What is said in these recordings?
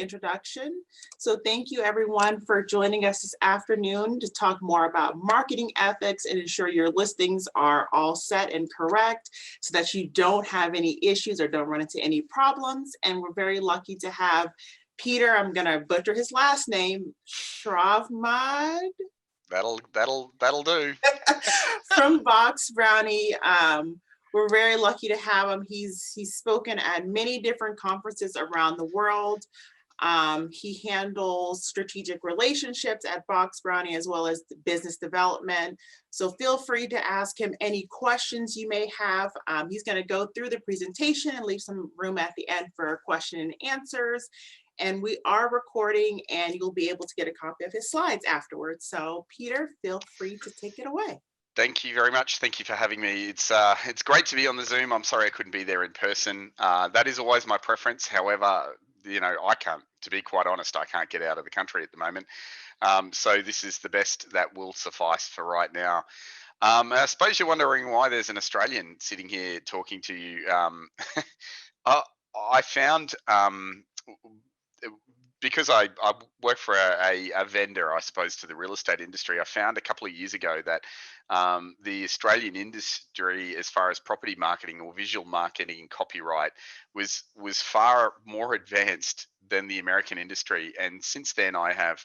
introduction. So thank you everyone for joining us this afternoon to talk more about marketing ethics and ensure your listings are all set and correct so that you don't have any issues or don't run into any problems. And we're very lucky to have Peter, I'm gonna butcher his last name, Schravemade. That'll do. From BoxBrownie. We're very lucky to have him. He's spoken at many different conferences around the world. He handles strategic relationships at BoxBrownie as well as business development. So feel free to ask him any questions you may have. He's going to go through the presentation and leave some room at the end for question and answers. And we are recording and you'll be able to get a copy of his slides afterwards. So Peter, feel free to take it away. Thank you very much. Thank you for having me. It's great to be on the Zoom. I'm sorry I couldn't be there in person. That is always my preference. However, I can't, to be quite honest, I can't get out of the country at the moment. So this is the best that will suffice for right now. I suppose you're wondering why there's an Australian sitting here talking to you. I found, because I work for a vendor, I suppose, to the real estate industry, I found a couple of years ago that the Australian industry, as far as property marketing or visual marketing and copyright, was far more advanced than the American industry. And since then, I have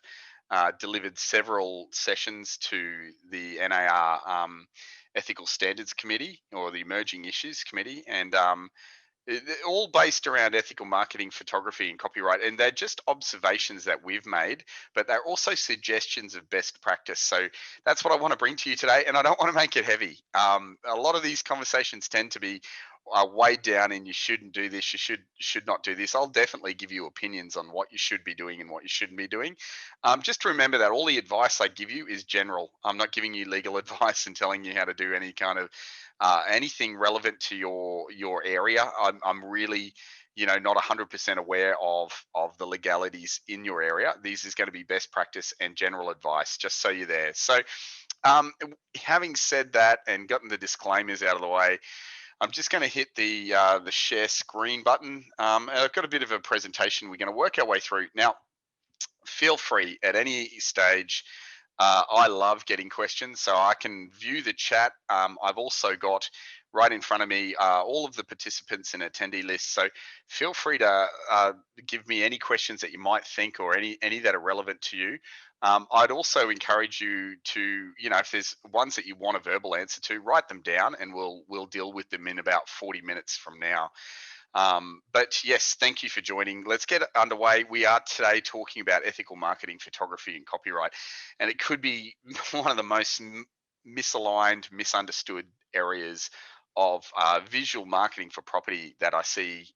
delivered several sessions to the NAR Ethical Standards Committee or the Emerging Issues Committee, and all based around ethical marketing, photography, and copyright. And they're just observations that we've made, but they're also suggestions of best practice. So that's what I want to bring to you today. And I don't want to make it heavy. A lot of these conversations tend to be weighed down and you shouldn't do this, you should not do this. I'll definitely give you opinions on what you should be doing and what you shouldn't be doing. Just remember that all the advice I give you is general. I'm not giving you legal advice and telling you how to do any kind of anything relevant to your area. I'm really, not 100% aware of the legalities in your area. This is going to be best practice and general advice, just so you're there. So having said that and gotten the disclaimers out of the way, I'm just going to hit the share screen button. I've got a bit of a presentation we're going to work our way through. Now, feel free at any stage. I love getting questions, so I can view the chat. I've also got right in front of me all of the participants and attendee lists. So feel free to give me any questions that you might think or any that are relevant to you. I'd also encourage you to, if there's ones that you want a verbal answer to, write them down and we'll deal with them in about 40 minutes from now. But yes, thank you for joining. Let's get underway. We are today talking about ethical marketing, photography, and copyright. And it could be one of the most misaligned, misunderstood areas of visual marketing for property that I see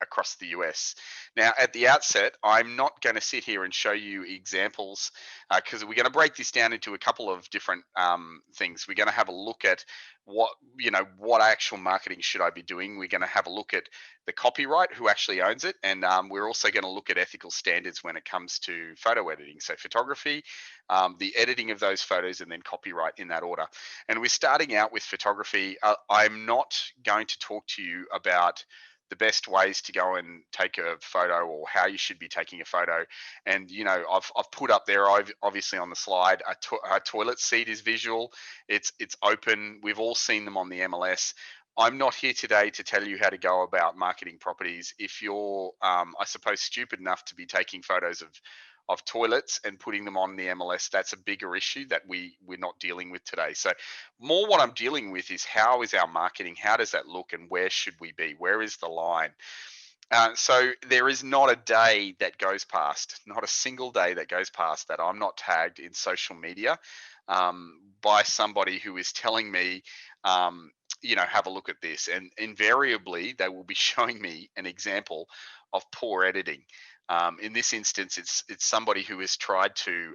across the US. Now, at the outset, I'm not going to sit here and show you examples because we're going to break this down into a couple of different things. We're going to have a look at what actual marketing should I be doing. We're going to have a look at the copyright, who actually owns it, and we're also going to look at ethical standards when it comes to photo editing. So photography, the editing of those photos, and then copyright in that order. And we're starting out with photography. I'm not going to talk to you about the best ways to go and take a photo or how you should be taking a photo. And, I've put up there, obviously on the slide, a toilet seat is visual. It's open. We've all seen them on the MLS. I'm not here today to tell you how to go about marketing properties. If you're, I suppose, stupid enough to be taking photos of toilets and putting them on the MLS, that's a bigger issue that we're not dealing with today. So more what I'm dealing with is how is our marketing, how does that look, and where should we be? Where is the line? So there is not a day that goes past, not a single day that goes past that I'm not tagged in social media by somebody who is telling me, have a look at this. And invariably, they will be showing me an example of poor editing. In this instance, it's somebody who has tried to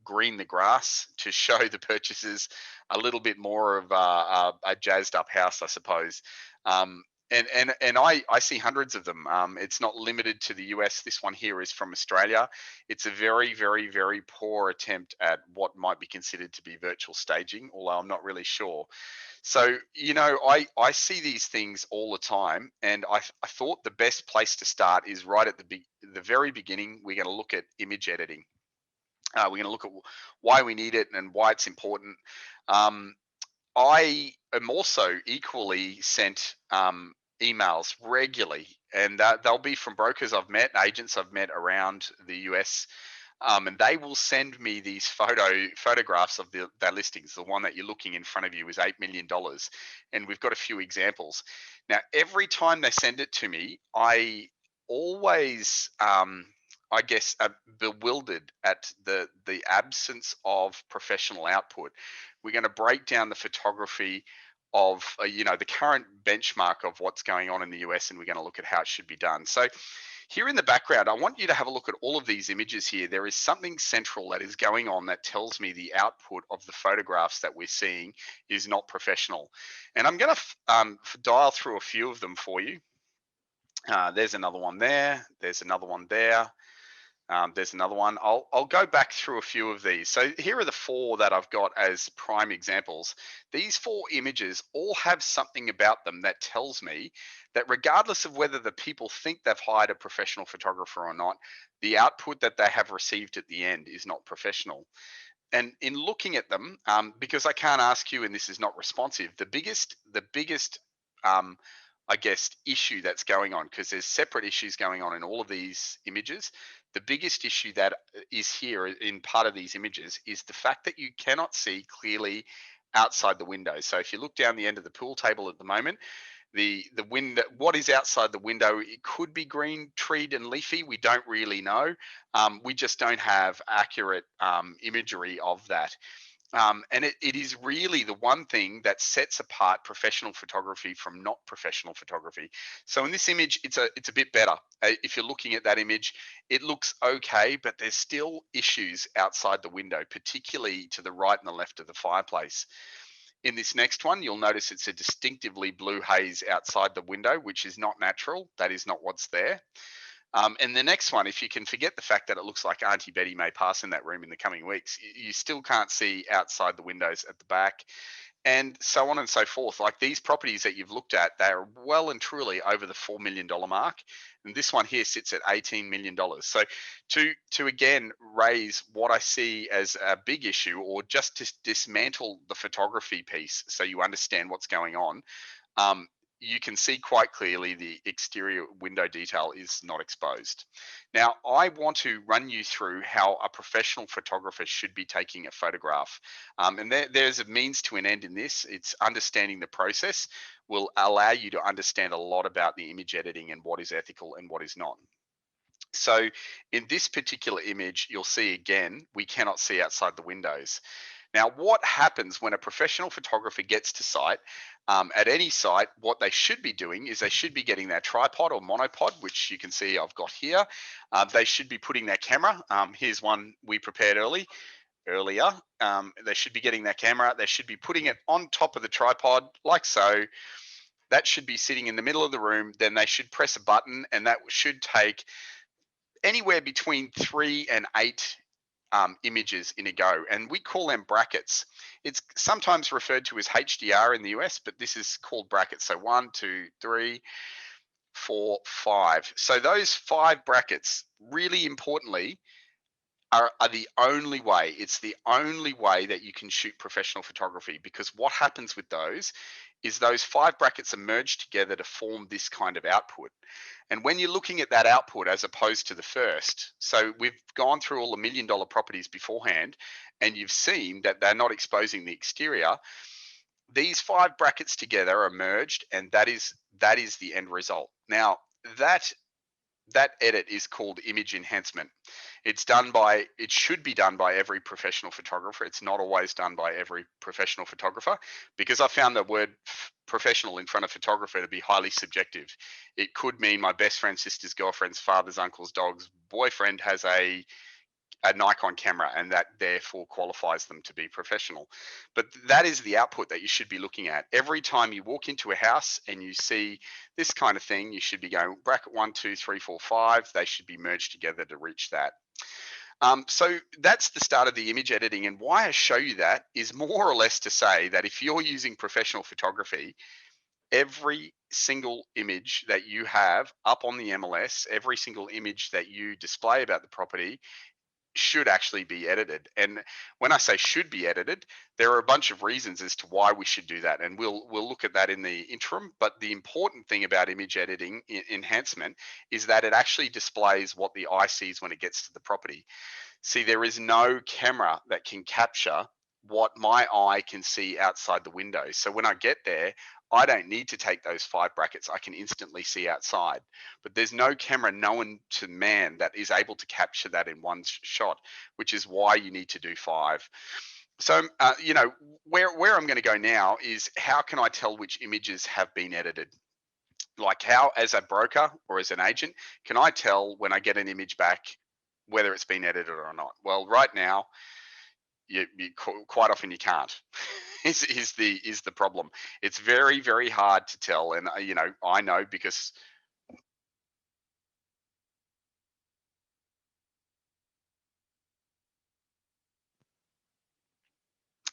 green the grass to show the purchasers a little bit more of a jazzed up house, I suppose. And I see hundreds of them. It's not limited to the US. This one here is from Australia. It's a very, very, very poor attempt at what might be considered to be virtual staging, although I'm not really sure. So, I see these things all the time, and I thought the best place to start is right at the very beginning. We're going to look at image editing. We're going to look at why we need it and why it's important. Um, I am also equally sent emails regularly, and they'll be from brokers I've met, agents I've met around the US, and they will send me these photographs of their listings. The one that you're looking in front of you is $8 million, and we've got a few examples. Now, every time they send it to me, I always, I guess, bewildered at the absence of professional output. We're going to break down the photography of the current benchmark of what's going on in the US, and we're going to look at how it should be done. So here in the background, I want you to have a look at all of these images here. There is something central that is going on that tells me the output of the photographs that we're seeing is not professional. And I'm going to dial through a few of them for you. There's another one there. There's another one there. There's another one. I'll go back through a few of these. So here are the four that I've got as prime examples. These four images all have something about them that tells me that regardless of whether the people think they've hired a professional photographer or not, the output that they have received at the end is not professional. And in looking at them, because I can't ask you, and this is not responsive, the biggest um, I guess, issue that's going on, because there's separate issues going on in all of these images. The biggest issue that is here in part of these images is the fact that you cannot see clearly outside the window. So if you look down the end of the pool table at the moment, the window, what is outside the window, it could be green, treed, and leafy. We don't really know. We just don't have accurate imagery of that. And it is really the one thing that sets apart professional photography from not professional photography. So in this image, it's a bit better. If you're looking at that image, it looks okay, but there's still issues outside the window, particularly to the right and the left of the fireplace. In this next one, you'll notice it's a distinctively blue haze outside the window, which is not natural. That is not what's there. And the next one, if you can forget the fact that it looks like Auntie Betty may pass in that room in the coming weeks, you still can't see outside the windows at the back, and so on and so forth. Like these properties that you've looked at, they are well and truly over the $4 million mark. And this one here sits at $18 million. So to again raise what I see as a big issue, or just to dismantle the photography piece so you understand what's going on, um, you can see quite clearly the exterior window detail is not exposed. Now, I want to run you through how a professional photographer should be taking a photograph. And there's a means to an end in this. It's understanding the process will allow you to understand a lot about the image editing and what is ethical and what is not. So in this particular image, you'll see again, we cannot see outside the windows. Now, what happens when a professional photographer gets to site, at any site, what they should be doing is they should be getting their tripod or monopod, which you can see I've got here. They should be putting their camera. Here's one we prepared earlier. They should be getting their camera. They should be putting it on top of the tripod like so. That should be sitting in the middle of the room. Then they should press a button, and that should take anywhere between 3 and 8 images in a go, and we call them brackets. It's sometimes referred to as HDR in the US, but this is called brackets. So 1, 2, 3, 4, 5. So those 5 brackets, really importantly, are the only way. It's the only way that you can shoot professional photography, because what happens with those is those 5 brackets are merged together to form this kind of output. And when you're looking at that output as opposed to the first, so we've gone through all the $1 million properties beforehand, and you've seen that they're not exposing the exterior. These 5 brackets together are merged, and that is the end result. Now, that edit is called image enhancement. It should be done by every professional photographer. It's not always done by every professional photographer, because I found the word professional in front of photographer to be highly subjective. It could mean my best friend's sister's girlfriend's father's uncle's dog's boyfriend has a a Nikon camera, and that therefore qualifies them to be professional. But that is the output that you should be looking at. Every time you walk into a house and you see this kind of thing, you should be going bracket 1, 2, 3, 4, 5. They should be merged together to reach that. So that's the start of the image editing. And why I show you that is more or less to say that if you're using professional photography, every single image that you have up on the MLS, every single image that you display about the property should actually be edited. And when I say should be edited, there are a bunch of reasons as to why we should do that, and we'll look at that in the interim. But the important thing about image editing enhancement is that it actually displays what the eye sees when it gets to the property. See, there is no camera that can capture what my eye can see outside the window. So when I get there, I don't need to take those 5 brackets. I can instantly see outside. But there's no camera known to man that is able to capture that in one shot, which is why you need to do 5. So, you know, where I'm going to go now is how can I tell which images have been edited? Like how, as a broker or as an agent, can I tell when I get an image back whether it's been edited or not? Well, right now, quite often you can't. is the problem? It's very, very hard to tell, and you know, I know because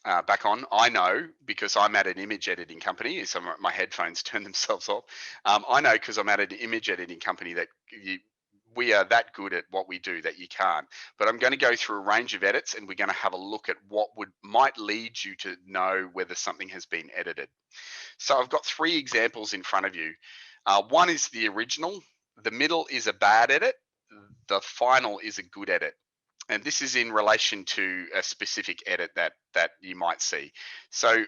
back on. I know because I'm at an image editing company. So my headphones turn themselves off. I know because I'm at an image editing company that we are that good at what we do that you can't. But I'm going to go through a range of edits, and we're going to have a look at what might lead you to know whether something has been edited. So I've got 3 examples in front of you. One is the original. The middle is a bad edit. The final is a good edit. And this is in relation to a specific edit that you might see. So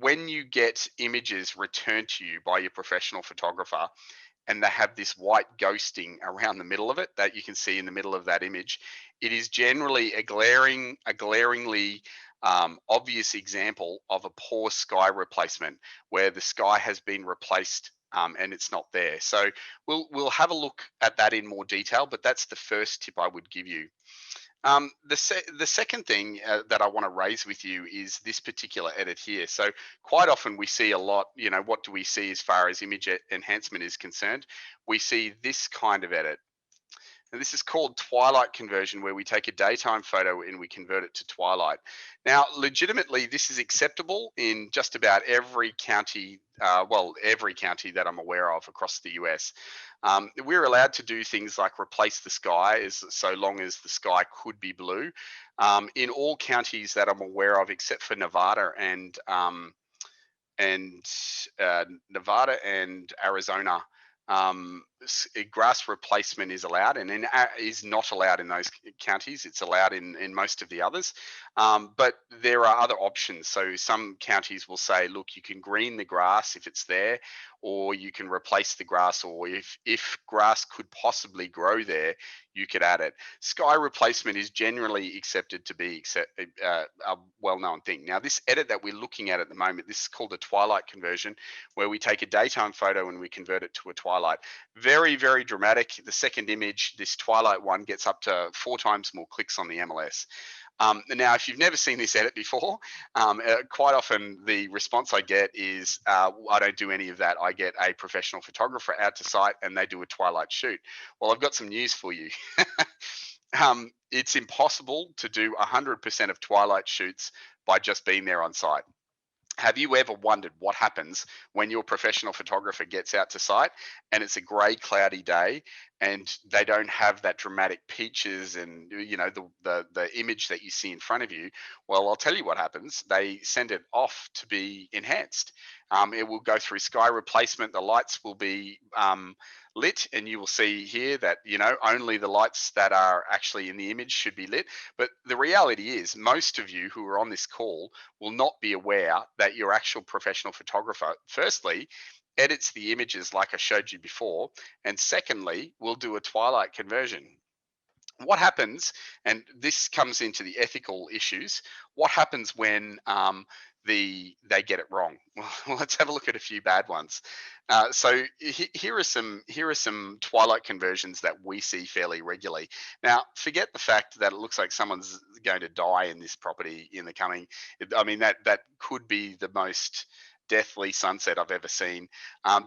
when you get images returned to you by your professional photographer, and they have this white ghosting around the middle of it that you can see in the middle of that image, it is generally a glaringly obvious example of a poor sky replacement where the sky has been replaced and it's not there. So we'll have a look at that in more detail, but that's the first tip I would give you. The second thing that I want to raise with you is this particular edit here. So quite often we see a lot, you know, what do we see as far as image enhancement is concerned? We see this kind of edit. And this is called twilight conversion, where we take a daytime photo and we convert it to twilight. Now, legitimately, this is acceptable in just about every county, every county that I'm aware of across the US. We're allowed to do things like replace the sky so long as the sky could be blue. In all counties that I'm aware of, except for Nevada and Arizona, grass replacement is allowed, and is not allowed in those counties. It's allowed in most of the others, but there are other options. So some counties will say, look, you can green the grass if it's there, or you can replace the grass, or if grass could possibly grow there, you could add it. Sky replacement is generally accepted to be a well-known thing. Now, this edit that we're looking at the moment, this is called a twilight conversion, where we take a daytime photo and we convert it to a twilight. Very, very dramatic. The second image, this twilight one, gets up to 4 times more clicks on the MLS. Now, if you've never seen this edit before, quite often the response I get is, I don't do any of that. I get a professional photographer out to site and they do a twilight shoot. Well, I've got some news for you. It's impossible to do 100% of twilight shoots by just being there on site. Have you ever wondered what happens when your professional photographer gets out to site and it's a grey, cloudy day and they don't have that dramatic peaches and, you know, the image that you see in front of you? Well, I'll tell you what happens. They send it off to be enhanced. It will go through sky replacement. The lights will be lit, and you will see here that, you know, only the lights that are actually in the image should be lit. But the reality is most of you who are on this call will not be aware that your actual professional photographer, firstly, edits the images like I showed you before, and secondly, will do a twilight conversion. What happens, and this comes into the ethical issues, what happens when they get it wrong? Well, let's have a look at a few bad ones. Here are some twilight conversions that we see fairly regularly. Now, forget the fact that it looks like someone's going to die in this property in the coming. I mean, that could be the most deathly sunset I've ever seen.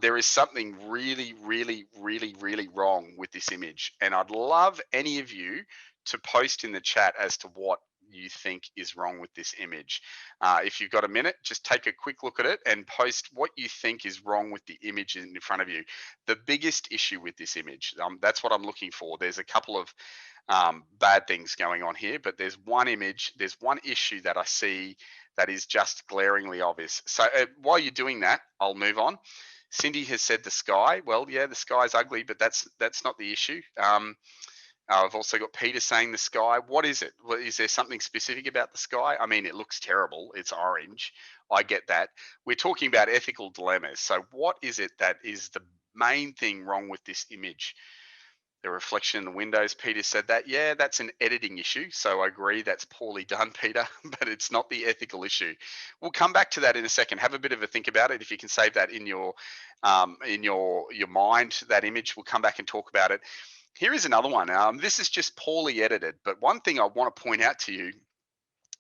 There is something really, really, really, really wrong with this image. And I'd love any of you to post in the chat as to what you think is wrong with this image. If you've got a minute, just take a quick look at it and post what you think is wrong with the image in front of you. The biggest issue with this image, that's what I'm looking for. There's a couple of bad things going on here, but there's one image, there's one issue that I see that is just glaringly obvious. So while you're doing that, I'll move on. Cindy has said the sky. Well, yeah, the sky's ugly, but that's not the issue. I've also got Peter saying the sky. What is it? Well, is there something specific about the sky? I mean, it looks terrible. It's orange. I get that. We're talking about ethical dilemmas. So what is it that is the main thing wrong with this image? The reflection in the windows, Peter said that. Yeah, that's an editing issue. So I agree that's poorly done, Peter, but it's not the ethical issue. We'll come back to that in a second. Have a bit of a think about it. If you can save that in your mind, that image, we'll come back and talk about it. Here is another one. This is just poorly edited, but one thing I want to point out to you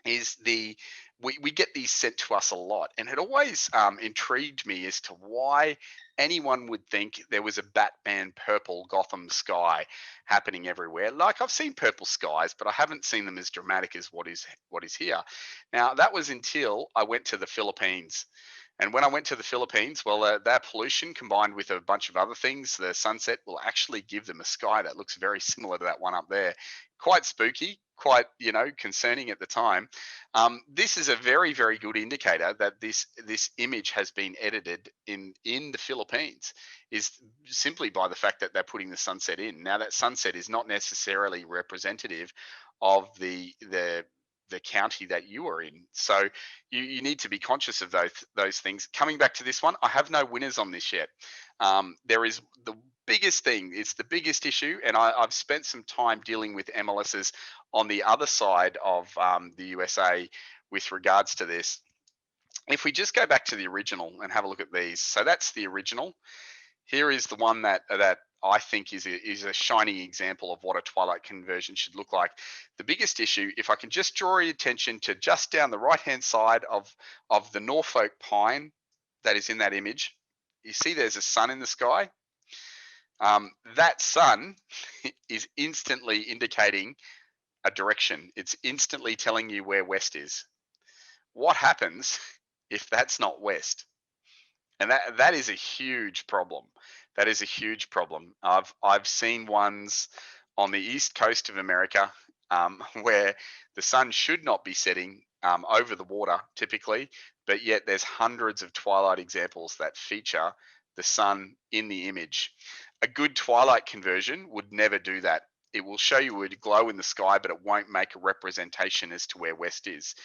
is we get these sent to us a lot, and it always intrigued me as to why anyone would think there was a Batman purple Gotham sky happening everywhere. Like, I've seen purple skies, but I haven't seen them as dramatic as what is here. Now, that was until I went to the Philippines. And when I went to the Philippines, well, that pollution combined with a bunch of other things, the sunset will actually give them a sky that looks very similar to that one up there. Quite spooky, quite, concerning at the time. This is a very, very good indicator that this image has been edited in the Philippines, is simply by the fact that they're putting the sunset in. Now, that sunset is not necessarily representative of the county that you are in. So you need to be conscious of those things. Coming back to this one, I have no winners on this yet. There is the biggest thing, it's the biggest issue, and I've spent some time dealing with MLSs on the other side of the USA with regards to this. If we just go back to the original and have a look at these, so that's the original. Here is the one that I think is a shining example of what a twilight conversion should look like. The biggest issue, if I can just draw your attention to just down the right hand side of the Norfolk pine that is in that image, you see there's a sun in the sky. That sun is instantly indicating a direction. It's instantly telling you where west is. What happens if that's not west? And that is a huge problem. That is a huge problem. I've seen ones on the east coast of America where the sun should not be setting over the water typically, but yet there's hundreds of twilight examples that feature the sun in the image. A good twilight conversion would never do that. It will show you a glow in the sky, but it won't make a representation as to where west is.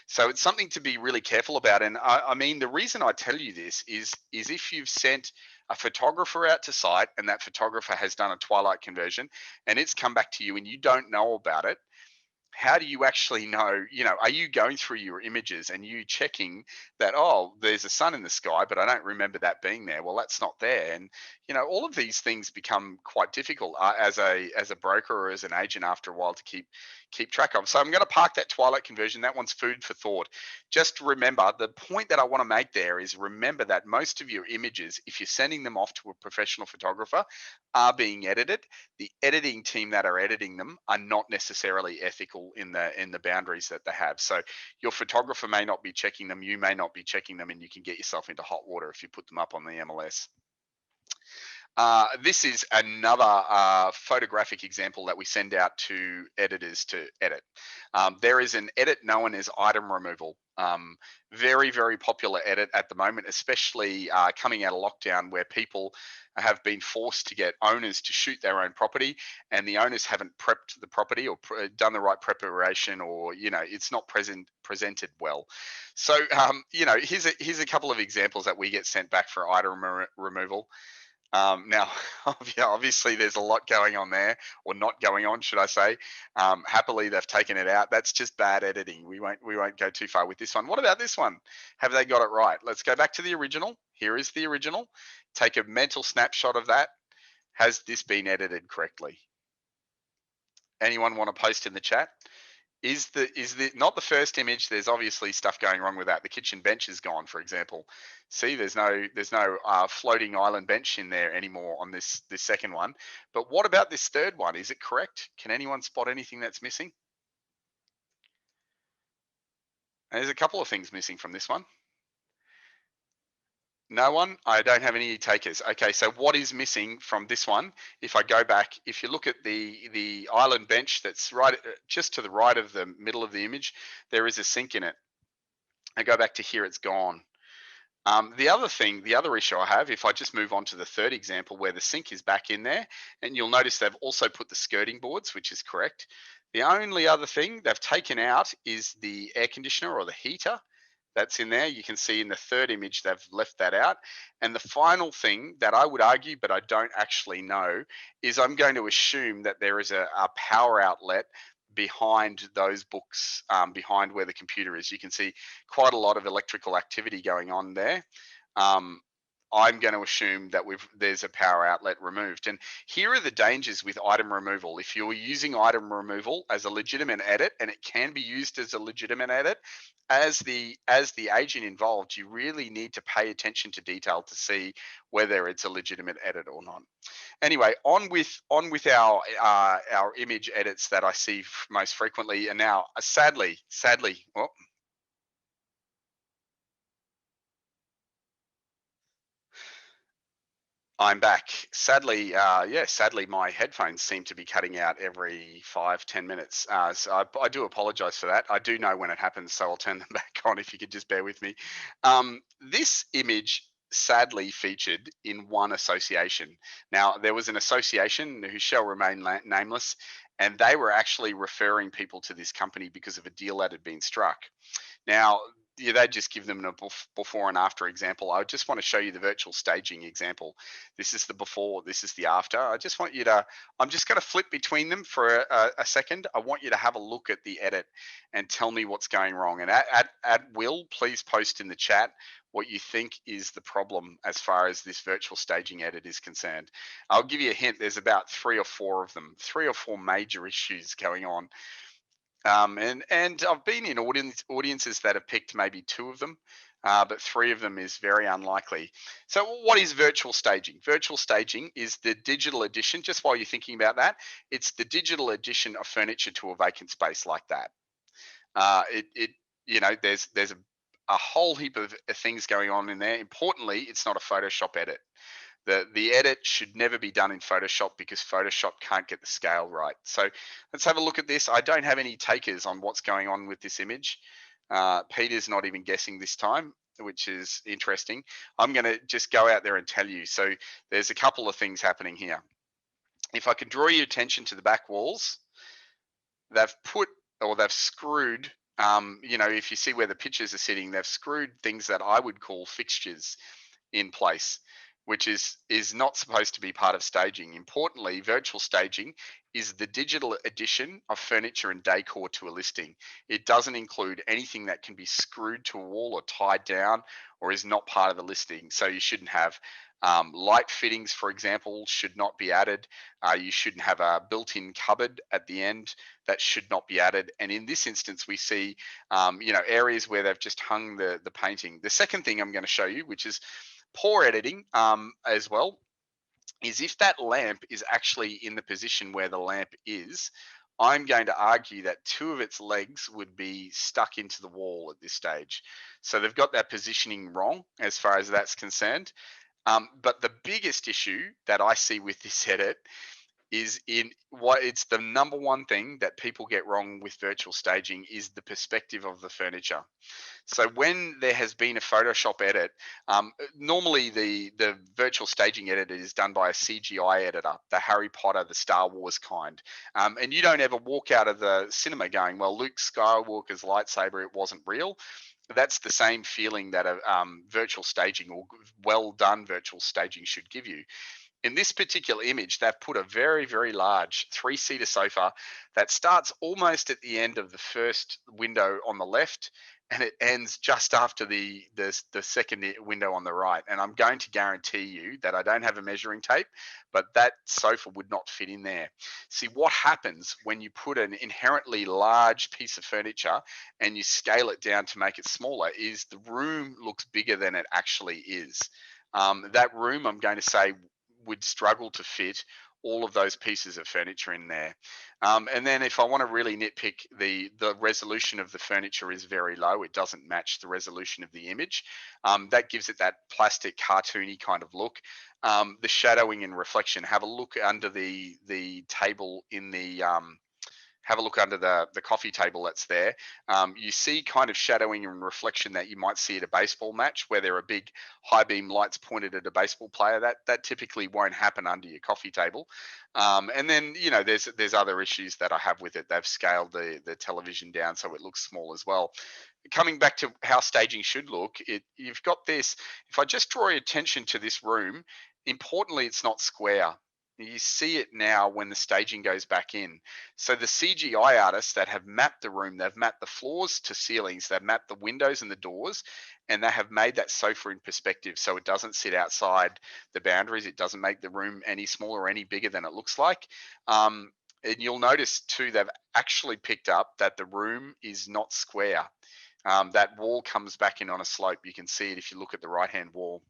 So it's something to be really careful about. And I mean, the reason I tell you this is if you've sent a photographer out to site and that photographer has done a twilight conversion and it's come back to you and you don't know about it, how do you actually know, are you going through your images and you checking that, oh, there's a sun in the sky, but I don't remember that being there. Well, that's not there. And, all of these things become quite difficult as a broker or as an agent after a while to keep track of. So I'm going to park that twilight conversion. That one's food for thought. Just remember, the point that I want to make there is remember that most of your images, if you're sending them off to a professional photographer, are being edited. The editing team that are editing them are not necessarily ethical in the boundaries that they have. So your photographer may not be checking them, you may not be checking them, and you can get yourself into hot water if you put them up on the MLS. This is another photographic example that we send out to editors to edit. There is an edit known as item removal. Very, very popular edit at the moment, especially coming out of lockdown where people have been forced to get owners to shoot their own property and the owners haven't prepped the property or done the right preparation, or it's not presented well. So here's a couple of examples that we get sent back for item removal. Now, obviously, there's a lot going on there, or not going on, should I say? Happily, they've taken it out. That's just bad editing. We won't go too far with this one. What about this one? Have they got it right? Let's go back to the original. Here is the original. Take a mental snapshot of that. Has this been edited correctly? Anyone want to post in the chat? Is the not the first image? There's obviously stuff going wrong with that. The kitchen bench is gone, for example. See, there's no floating island bench in there anymore on this second one. But what about this third one? Is it correct? Can anyone spot anything that's missing? And there's a couple of things missing from this one. No one? I don't have any takers. Okay, so what is missing from this one? If I go back, if you look at the island bench that's right just to the right of the middle of the image, there is a sink in it. I go back to here, it's gone. The other issue I have, if I just move on to the third example where the sink is back in there, and you'll notice they've also put the skirting boards, which is correct. The only other thing they've taken out is the air conditioner or the heater that's in there. You can see in the third image, they've left that out. And the final thing that I would argue, but I don't actually know, is I'm going to assume that there is a power outlet behind those books, behind where the computer is. You can see quite a lot of electrical activity going on there. I'm going to assume that there's a power outlet removed. And here are the dangers with item removal. If you're using item removal as a legitimate edit, and it can be used as a legitimate edit, as the agent involved, you really need to pay attention to detail to see whether it's a legitimate edit or not. Anyway, on with our image edits that I see most frequently, and now sadly, well, I'm back. Sadly, sadly, my headphones seem to be cutting out every 5-10 minutes. So I do apologize for that. I do know when it happens, so I'll turn them back on if you could just bear with me. This image sadly featured in one association. Now, there was an association who shall remain nameless, and they were actually referring people to this company because of a deal that had been struck. Now, yeah, they just give them a before and after example. I just want to show you the virtual staging example. This is the before, this is the after. I just want you to, I'm just going to flip between them for a second. I want you to have a look at the edit and tell me what's going wrong. And at will, please post in the chat what you think is the problem as far as this virtual staging edit is concerned. I'll give you a hint. There's about 3 or 4 of them, 3 or 4 major issues going on. And I've been in audiences that have picked maybe 2 of them, but 3 of them is very unlikely. So what is virtual staging? Virtual staging is the digital addition. Just while you're thinking about that, it's the digital addition of furniture to a vacant space like that. There's a whole heap of things going on in there. Importantly, it's not a Photoshop edit. The edit should never be done in Photoshop because Photoshop can't get the scale right. So let's have a look at this. I don't have any takers on what's going on with this image. Peter's not even guessing this time, which is interesting. I'm going to just go out there and tell you. So there's a couple of things happening here. If I can draw your attention to the back walls, they've screwed, if you see where the pictures are sitting, they've screwed things that I would call fixtures in place, which is not supposed to be part of staging. Importantly, virtual staging is the digital addition of furniture and decor to a listing. It doesn't include anything that can be screwed to a wall or tied down or is not part of the listing. So you shouldn't have light fittings, for example, should not be added. You shouldn't have a built-in cupboard at the end. That should not be added. And in this instance, we see, areas where they've just hung the painting. The second thing I'm going to show you, which is poor editing as well, is if that lamp is actually in the position where the lamp is, I'm going to argue that 2 of its legs would be stuck into the wall at this stage. So they've got that positioning wrong as far as that's concerned. But the biggest issue that I see with this edit is in what it's the number one thing that people get wrong with virtual staging is the perspective of the furniture. So when there has been a Photoshop edit, normally the virtual staging edit is done by a CGI editor, the Harry Potter, the Star Wars kind. And you don't ever walk out of the cinema going, well, Luke Skywalker's lightsaber, it wasn't real. That's the same feeling that a virtual staging or well done virtual staging should give you. In this particular image, they've put a very, very large three-seater sofa that starts almost at the end of the first window on the left, and it ends just after the second window on the right. And I'm going to guarantee you that I don't have a measuring tape, but that sofa would not fit in there. See, what happens when you put an inherently large piece of furniture and you scale it down to make it smaller is the room looks bigger than it actually is. That room, I'm going to say, would struggle to fit all of those pieces of furniture in there. And then if I want to really nitpick, the resolution of the furniture is very low. It doesn't match the resolution of the image. That gives it that plastic cartoony kind of look. The shadowing and reflection, have a look under the table in the have a look under the coffee table that's there. You see kind of shadowing and reflection that you might see at a baseball match where there are big high beam lights pointed at a baseball player. That typically won't happen under your coffee table. And then there's other issues that I have with it. They've scaled the television down so it looks small as well. Coming back to how staging should look, you've got this. If I just draw your attention to this room, importantly, it's not square. You see it now when the staging goes back in. So the CGI artists that have mapped the room, they've mapped the floors to ceilings, they've mapped the windows and the doors, and they have made that sofa in perspective so it doesn't sit outside the boundaries. It doesn't make the room any smaller or any bigger than it looks like. And you'll notice too, they've actually picked up that the room is not square. That wall comes back in on a slope. You can see it if you look at the right-hand wall.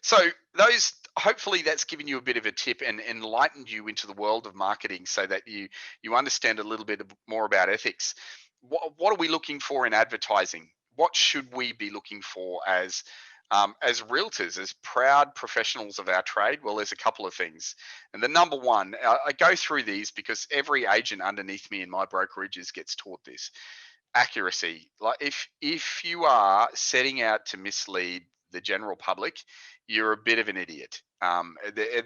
So those, hopefully that's given you a bit of a tip and enlightened you into the world of marketing so that you understand a little bit more about ethics. What are we looking for in advertising? What should we be looking for as realtors, as proud professionals of our trade? Well, there's a couple of things. And the number one, I go through these because every agent underneath me in my brokerages gets taught this. Accuracy. Like if you are setting out to mislead the general public, you're a bit of an idiot.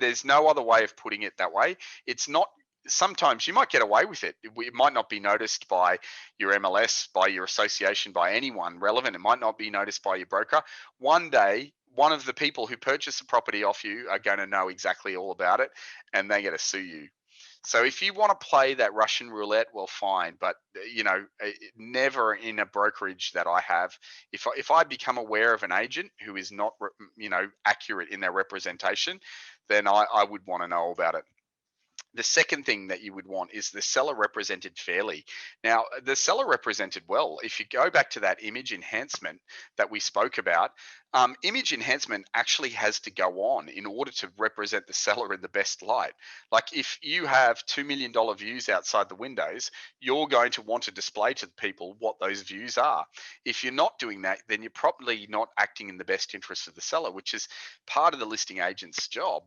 There's no other way of putting it that way. It's not. Sometimes you might get away with it. It might not be noticed by your MLS, by your association, by anyone relevant. It might not be noticed by your broker. One day, one of the people who purchase a property off you are going to know exactly all about it, and they're going to sue you. So if you want to play that Russian roulette, well, fine. But never in a brokerage that I have, if I become aware of an agent who is not, accurate in their representation, then I would want to know about it. The second thing that you would want is the seller represented fairly. Now, the seller represented well. If you go back to that image enhancement that we spoke about, image enhancement actually has to go on in order to represent the seller in the best light. Like if you have $2 million views outside the windows, you're going to want to display to the people what those views are. If you're not doing that, then you're probably not acting in the best interest of the seller, which is part of the listing agent's job.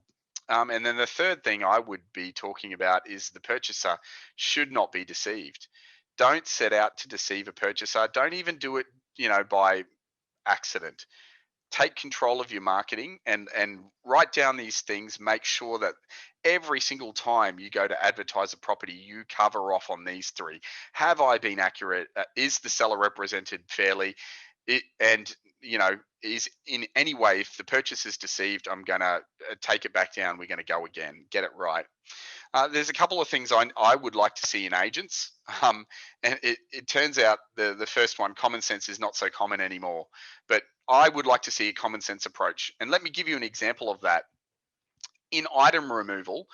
And then the third thing I would be talking about is the purchaser should not be deceived. Don't set out to deceive a purchaser. Don't even do it, by accident. Take control of your marketing and write down these things. Make sure that every single time you go to advertise a property, you cover off on these three. Have I been accurate? Is the seller represented fairly? And is in any way, if the purchase is deceived, I'm going to take it back down. We're going to go again, get it right. There's a couple of things I would like to see in agents. And it turns out the first one, common sense, is not so common anymore. But I would like to see a common sense approach. And let me give you an example of that. In item removal,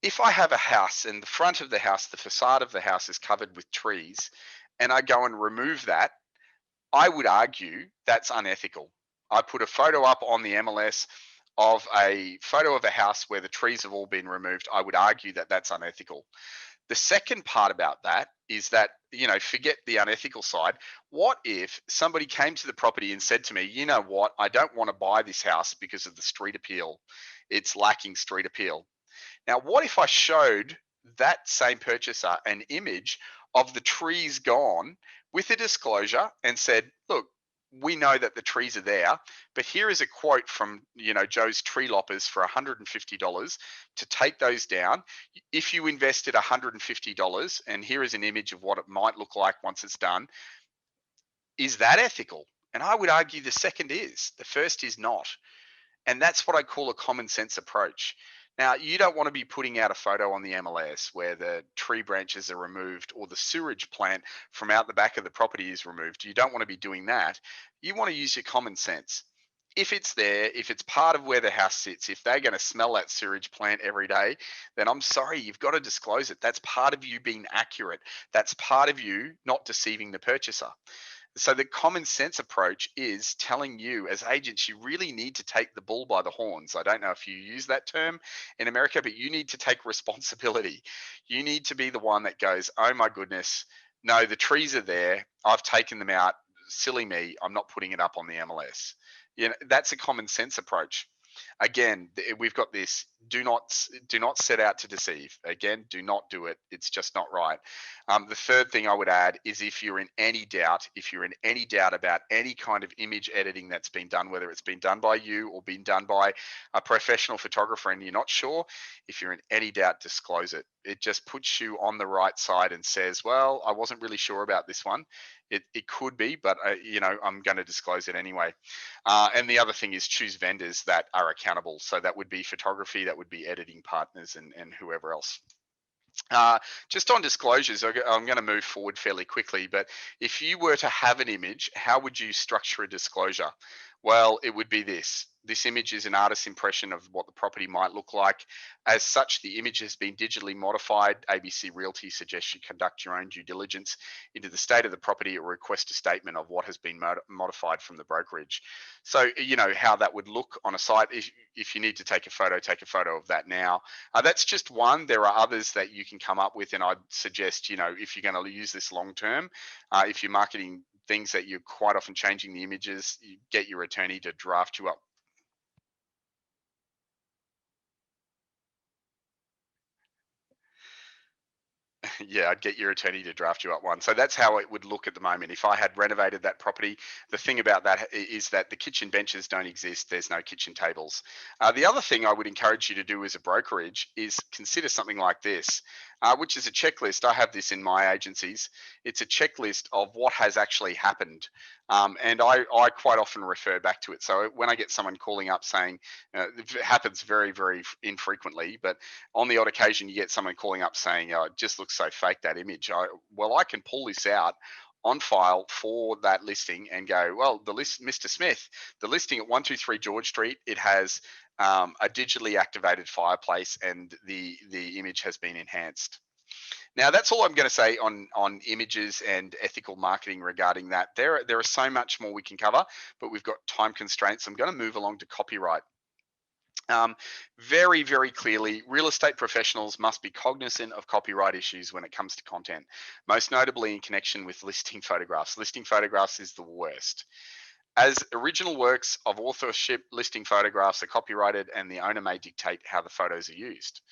if I have a house and the front of the house, the facade of the house is covered with trees, and I go and remove that, I would argue that's unethical. I put a photo up on the MLS of a photo of a house where the trees have all been removed. I would argue that that's unethical. The second part about that is that, forget the unethical side. What if somebody came to the property and said to me, you know what, I don't want to buy this house because of the street appeal. It's lacking street appeal. Now, what if I showed that same purchaser an image of the trees gone with a disclosure and said, look, we know that the trees are there, but here is a quote from, Joe's Tree Loppers for $150 to take those down. If you invested $150, and here is an image of what it might look like once it's done, Is that ethical? And I would argue the second is. The first is not. And that's what I call a common sense approach. Now, you don't want to be putting out a photo on the MLS where the tree branches are removed or the sewage plant from out the back of the property is removed. You don't want to be doing that. You want to use your common sense. If it's there, if it's part of where the house sits, if they're going to smell that sewage plant every day, then I'm sorry, you've got to disclose it. That's part of you being accurate. That's part of you not deceiving the purchaser. So the common sense approach is telling you as agents, you really need to take the bull by the horns. I don't know if you use that term in America, but you need to take responsibility. You need to be the one that goes, oh my goodness, no, the trees are there. I've taken them out. Silly me. I'm not putting it up on the MLS. You know, that's a common sense approach. Again, we've got this: do not set out to deceive. Again, do not do it. It's just not right. The third thing I would add is if you're in any doubt, about any kind of image editing that's been done, whether it's been done by you or been done by a professional photographer, and you're not sure, if you're in any doubt, disclose it. It just puts you on the right side and says, well, I wasn't really sure about this one. It could be, but I'm going to disclose it anyway. And the other thing is choose vendors that are accountable. So that would be photography, that would be editing partners, and whoever else. Just on disclosures, I'm going to move forward fairly quickly, but if you were to have an image, how would you structure a disclosure? Well, it would be this. This image is an artist's impression of what the property might look like. As such, the image has been digitally modified. ABC Realty suggests you conduct your own due diligence into the state of the property or request a statement of what has been modified from the brokerage. So, how that would look on a site. If you need to take a photo of that now. That's just one. There are others that you can come up with, and I'd suggest, if you're going to use this long term, if you're marketing things that you're quite often changing the images, you get your attorney to draft you up. Yeah, I'd get your attorney to draft you up one. So that's how it would look at the moment. If I had renovated that property, the thing about that is that the kitchen benches don't exist. There's no kitchen tables. The other thing I would encourage you to do as a brokerage is consider something like this, which is a checklist. I have this in my agencies. It's a checklist of what has actually happened. And I quite often refer back to it. So when I get someone calling up saying, it happens very, very infrequently, but on the odd occasion you get someone calling up saying, oh, it just looks so fake, that image. I can pull this out on file for that listing and go, well, Mr. Smith, the listing at 123 George Street, it has a digitally activated fireplace and the image has been enhanced. Now, that's all I'm going to say on images and ethical marketing regarding that. There are so much more we can cover, but we've got time constraints. I'm going to move along to copyright. Very, very clearly, real estate professionals must be cognizant of copyright issues when it comes to content, most notably in connection with listing photographs. Listing photographs is the worst. As original works of authorship, listing photographs are copyrighted and the owner may dictate how the photos are used.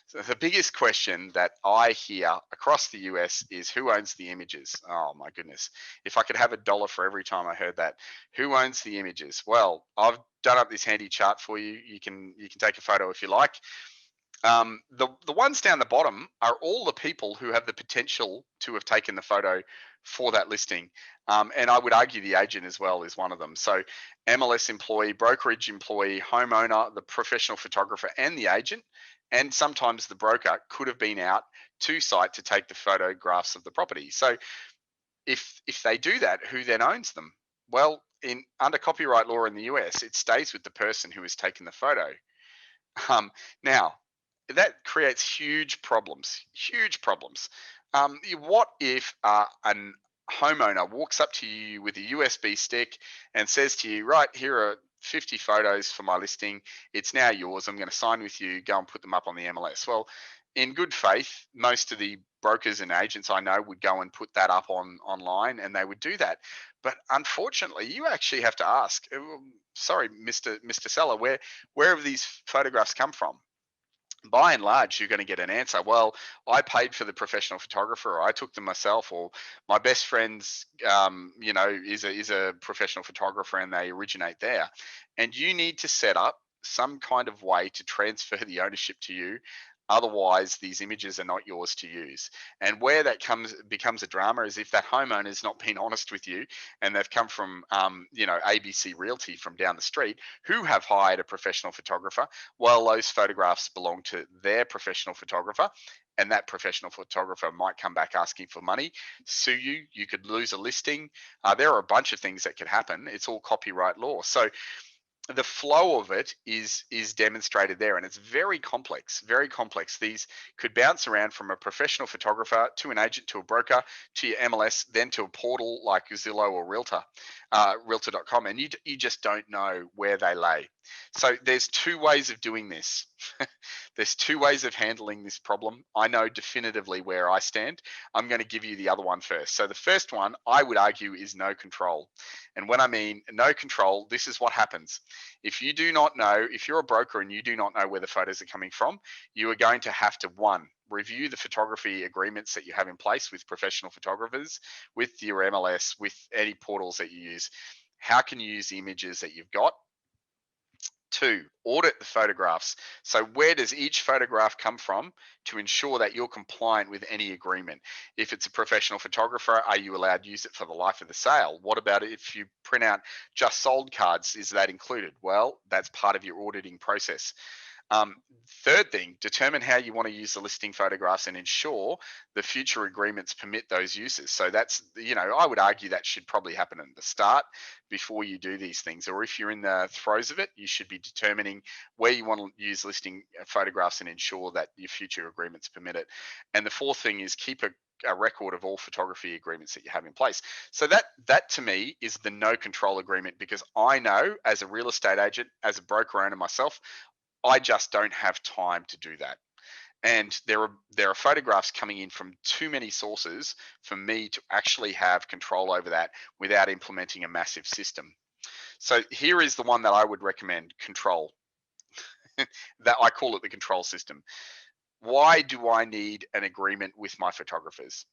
So the biggest question that I hear across the US is who owns the images? Oh my goodness. If I could have $1 for every time I heard that. Who owns the images? Well, I've done up this handy chart for you. You can take a photo if you like. The ones down the bottom are all the people who have the potential to have taken the photo for that listing. And I would argue the agent as well is one of them. So MLS employee, brokerage employee, homeowner, the professional photographer, and the agent, and sometimes the broker could have been out to site to take the photographs of the property. So if they do that, who then owns them? Well, under copyright law in the US, it stays with the person who has taken the photo. Now, that creates huge problems. Huge problems. What if an homeowner walks up to you with a USB stick and says to you, right, here are 50 photos for my listing. It's now yours. I'm going to sign with you. Go and put them up on the MLS. Well, in good faith, most of the brokers and agents I know would go and put that up online, and they would do that. But unfortunately, you actually have to ask, sorry, Mr. Seller, where have these photographs come from? By and large, you're going to get an answer. Well, I paid for the professional photographer, or I took them myself, or my best friend's, is a professional photographer, and they originate there. And you need to set up some kind of way to transfer the ownership to you. Otherwise, these images are not yours to use. And where that becomes a drama is if that homeowner's not been honest with you, and they've come from, ABC Realty from down the street, who have hired a professional photographer. Well, those photographs belong to their professional photographer, and that professional photographer might come back asking for money, sue you. You could lose a listing. There are a bunch of things that could happen. It's all copyright law. So the flow of it is demonstrated there, and it's very complex. These could bounce around from a professional photographer to an agent to a broker to your MLS, then to a portal like Zillow or realtor.com, and you just don't know where they lay. So there's two ways of doing this. There's two ways of handling this problem. I know definitively where I stand. I'm going to give you the other one first. So the first one, I would argue, is no control. And when I mean no control, this is what happens. If you do not know, if you're a broker and you do not know where the photos are coming from, you are going to have to, one, review the photography agreements that you have in place with professional photographers, with your MLS, with any portals that you use. How can you use the images that you've got? Two, audit the photographs. So where does each photograph come from to ensure that you're compliant with any agreement? If it's a professional photographer, are you allowed to use it for the life of the sale? What about if you print out just sold cards? Is that included? Well, that's part of your auditing process. Third thing, determine how you want to use the listing photographs and ensure the future agreements permit those uses. So that's, I would argue that should probably happen at the start before you do these things. Or if you're in the throes of it, you should be determining where you want to use listing photographs and ensure that your future agreements permit it. And the fourth thing is keep a record of all photography agreements that you have in place. So that to me is the no control agreement, because I know as a real estate agent, as a broker owner myself, I just don't have time to do that. And there are photographs coming in from too many sources for me to actually have control over that without implementing a massive system. So here is the one that I would recommend: control. That I call it the control system. Why do I need an agreement with my photographers?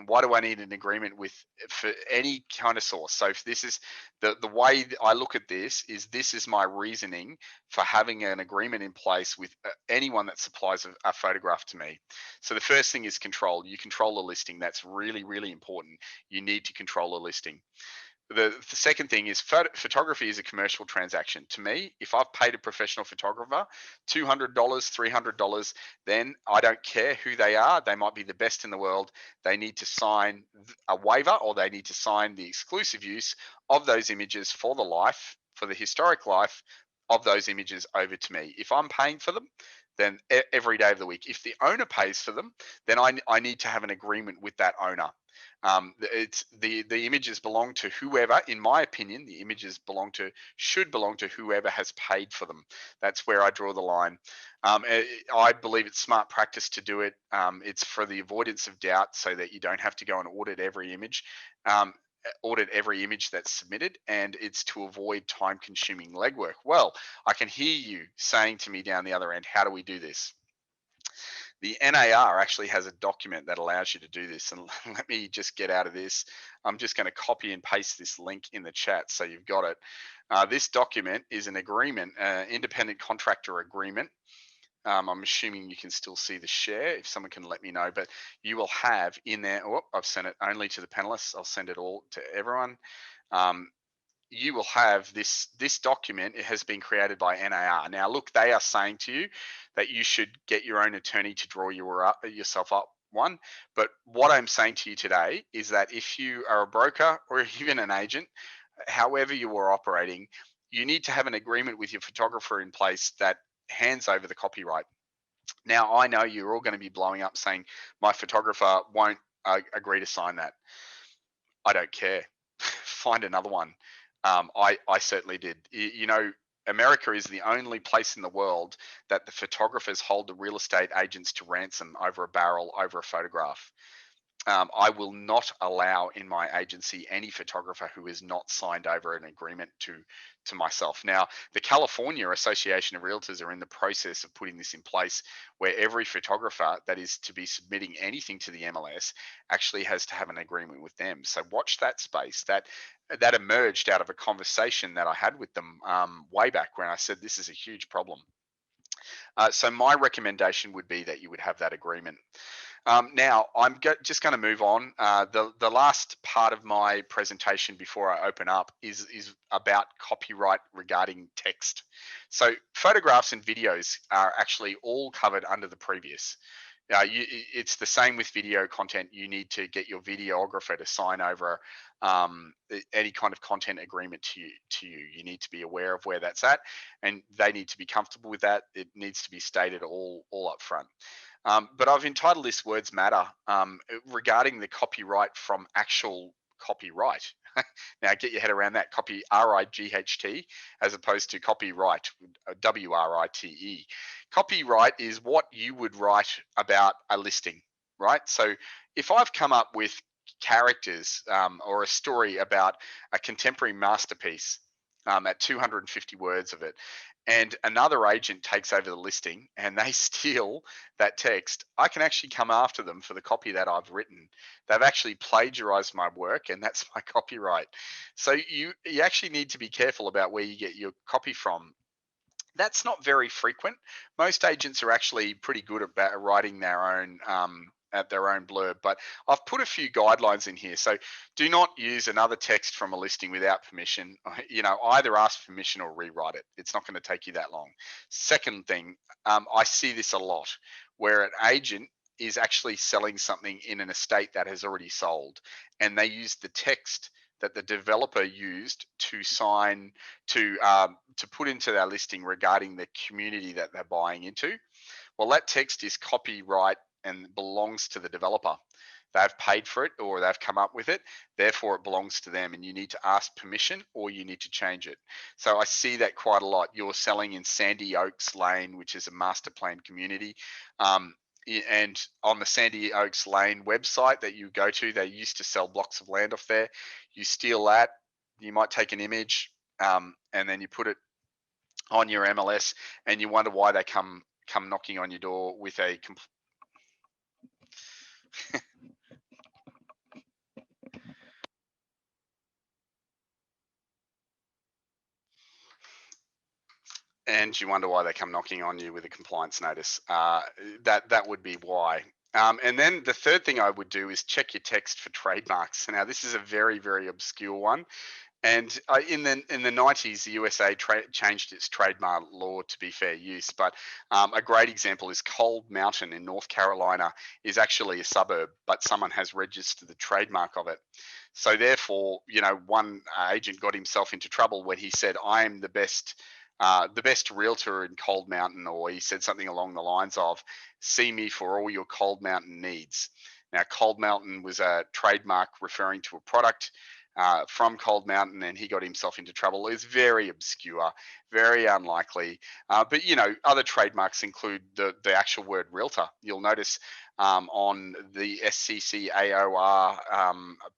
Why do I need an agreement with, for any kind of source? So if this is the way I look at this is my reasoning for having an agreement in place with anyone that supplies a photograph to me. So the first thing is control. You control the listing. That's really, really important. You need to control the listing. The second thing is photography is a commercial transaction. To me, if I've paid a professional photographer $200, $300, then I don't care who they are. They might be the best in the world. They need to sign a waiver, or they need to sign the exclusive use of those images for the historic life of those images over to me. If I'm paying for them, then every day of the week. If the owner pays for them, then I need to have an agreement with that owner. It's the images belong to whoever. In my opinion, the images should belong to whoever has paid for them. That's where I draw the line. I believe it's smart practice to do it. It's for the avoidance of doubt, so that you don't have to go and audit every image. Audit every image that's submitted, and it's to avoid time-consuming legwork. Well, I can hear you saying to me down the other end, how do we do this? The NAR actually has a document that allows you to do this. And let me just get out of this. I'm just going to copy and paste this link in the chat so you've got it. This document is an agreement, independent contractor agreement. I'm assuming you can still see the share. If someone can let me know, but you will have in there, oh, I've sent it only to the panelists. I'll send it all to everyone. You will have this document. It has been created by NAR. Now, look, they are saying to you that you should get your own attorney to draw yourself up one. But what I'm saying to you today is that if you are a broker or even an agent, however you are operating, you need to have an agreement with your photographer in place that hands over the copyright. Now, I know you're all going to be blowing up saying my photographer won't agree to sign that. I don't care. Find another one. I certainly did. America is the only place in the world that the photographers hold the real estate agents to ransom over a barrel, over a photograph. I will not allow in my agency any photographer who is not signed over an agreement to myself. Now, the California Association of Realtors are in the process of putting this in place, where every photographer that is to be submitting anything to the MLS actually has to have an agreement with them. So watch that space. That emerged out of a conversation that I had with them way back when I said this is a huge problem. So my recommendation would be that you would have that agreement. Now, I'm just going to move on. The last part of my presentation before I open up is about copyright regarding text. So photographs and videos are actually all covered under the previous. It's the same with video content. You need to get your videographer to sign over any kind of content agreement to you. You need to be aware of where that's at, and they need to be comfortable with that. It needs to be stated all up front. But I've entitled this "Words Matter" regarding the copyright from actual copyright. Now, get your head around that. Copy RIGHT as opposed to copyright WRITE. Copyright is what you would write about a listing, right? So if I've come up with characters or a story about a contemporary masterpiece at 250 words of it, and another agent takes over the listing and they steal that text, I can actually come after them for the copy that I've written. They've actually plagiarized my work, and that's my copyright. So you actually need to be careful about where you get your copy from. That's not very frequent. Most agents are actually pretty good about writing their own at their own blurb, but I've put a few guidelines in here. So do not use another text from a listing without permission. Either ask permission or rewrite it. It's not going to take you that long. Second thing, I see this a lot where an agent is actually selling something in an estate that has already sold, and they use the text that the developer used to sign to put into their listing regarding the community that they're buying into. Well, that text is copyright and belongs to the developer. They've paid for it or they've come up with it, therefore it belongs to them, and you need to ask permission or you need to change it. So I see that quite a lot. You're selling in Sandy Oaks Lane, which is a master plan community. And on the Sandy Oaks Lane website that you go to, they used to sell blocks of land off there. You steal that, you might take an image, and then you put it on your MLS, and you wonder why they come knocking on your door with a and you wonder why they come knocking on you with a compliance notice. That would be why. And then the third thing I would do is check your text for trademarks. Now, this is a very, very obscure one. And in the 90s, the USA changed its trademark law to be fair use. But a great example is Cold Mountain in North Carolina is actually a suburb, but someone has registered the trademark of it. So therefore, one agent got himself into trouble when he said, "I am the best realtor in Cold Mountain," or he said something along the lines of, "See me for all your Cold Mountain needs." Now, Cold Mountain was a trademark referring to a product from Cold Mountain, and he got himself into trouble. It's very obscure, very unlikely. But other trademarks include the actual word realtor. You'll notice on the SCC AOR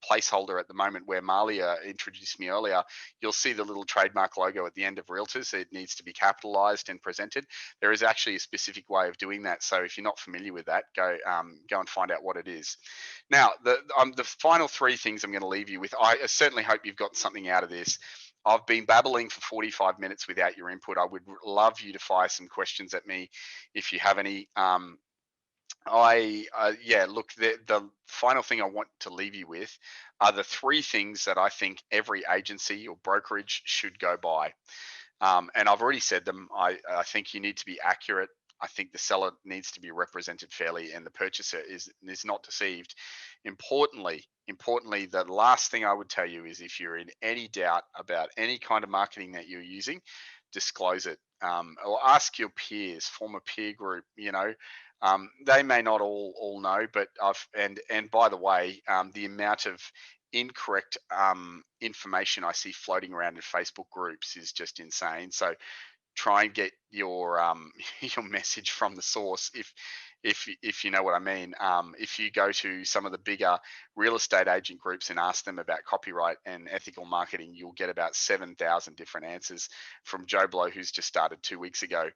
placeholder at the moment where Malia introduced me earlier, you'll see the little trademark logo at the end of realtors. It needs to be capitalized and presented. There is actually a specific way of doing that. So if you're not familiar with that, go and find out what it is. Now, the final three things I'm going to leave you with, I certainly hope you've got something out of this. I've been babbling for 45 minutes without your input. I would love you to fire some questions at me if you have any. Look, the final thing I want to leave you with are the three things that I think every agency or brokerage should go by. And I've already said them. I think you need to be accurate. I think the seller needs to be represented fairly, and the purchaser is not deceived. Importantly, the last thing I would tell you is if you're in any doubt about any kind of marketing that you're using, disclose it, or ask your peers, form a peer group. They may not all know, but and by the way, the amount of incorrect information I see floating around in Facebook groups is just insane. So try and get your your message from the source. if you know what I mean. If you go to some of the bigger real estate agent groups and ask them about copyright and ethical marketing, you'll get about 7,000 different answers from Joe Blow, who's just started 2 weeks ago.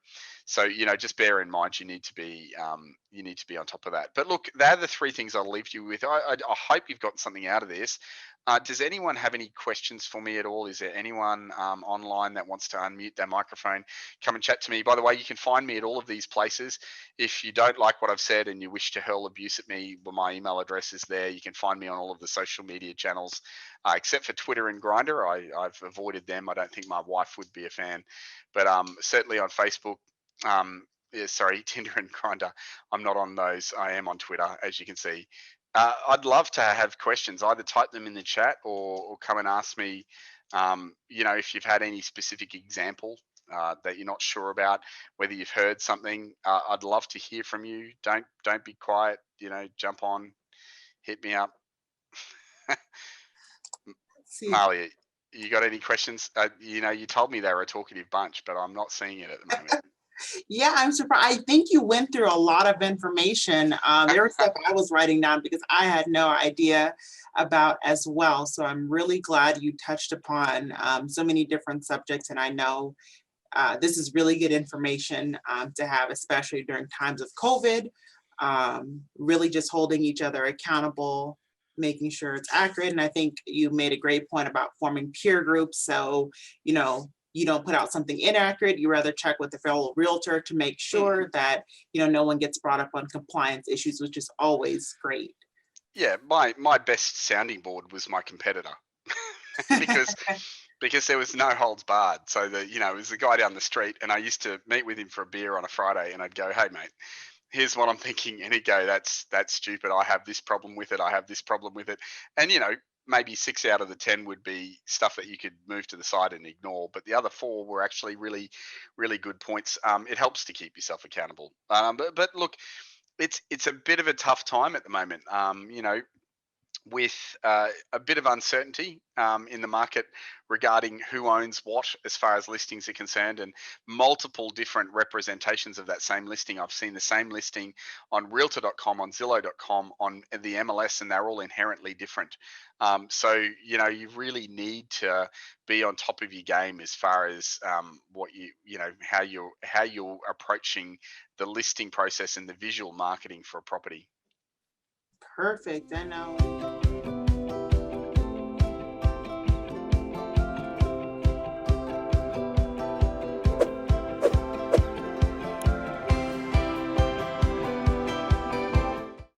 So just bear in mind you need to be on top of that. But look, they're the three things I'll leave you with. I hope you've got something out of this. Does anyone have any questions for me at all? Is there anyone online that wants to unmute their microphone? Come and chat to me. By the way, you can find me at all of these places. If you don't like what I've said and you wish to hurl abuse at me, well, my email address is there. You can find me on all of the social media channels, except for Twitter and Grindr. I've avoided them. I don't think my wife would be a fan, but certainly on Facebook. Yeah, sorry, Tinder and Grindr. I'm not on those. I am on Twitter, as you can see. I'd love to have questions. Either type them in the chat or come and ask me. If you've had any specific example that you're not sure about, whether you've heard something, I'd love to hear from you. Don't be quiet. Jump on, hit me up. See, Marley, you got any questions? You told me they were a talkative bunch, but I'm not seeing it at the moment. yeah, I'm surprised. I think you went through a lot of information. There was stuff I was writing down because I had no idea about as well. So I'm really glad you touched upon so many different subjects. And I know this is really good information to have, especially during times of COVID. Really just holding each other accountable, making sure it's accurate. And I think you made a great point about forming peer groups. So, you don't put out something inaccurate. You rather check with the fellow realtor to make sure that, no one gets brought up on compliance issues, which is always great. Yeah, my best sounding board was my competitor because there was no holds barred. So it was the guy down the street, and I used to meet with him for a beer on a Friday, and I'd go, "Hey mate, here's what I'm thinking," and he'd go, "That's stupid. I have this problem with it. I have this problem with it," and maybe 6 out of the 10 would be stuff that you could move to the side and ignore, but the other 4 were actually really, really good points. It helps to keep yourself accountable. But look, it's a bit of a tough time at the moment. With a bit of uncertainty in the market regarding who owns what as far as listings are concerned, and multiple different representations of that same listing. I've seen the same listing on realtor.com, on zillow.com, on the MLS, and they're all inherently different. So you really need to be on top of your game as far as what how you're approaching the listing process and the visual marketing for a property. Perfect. I know.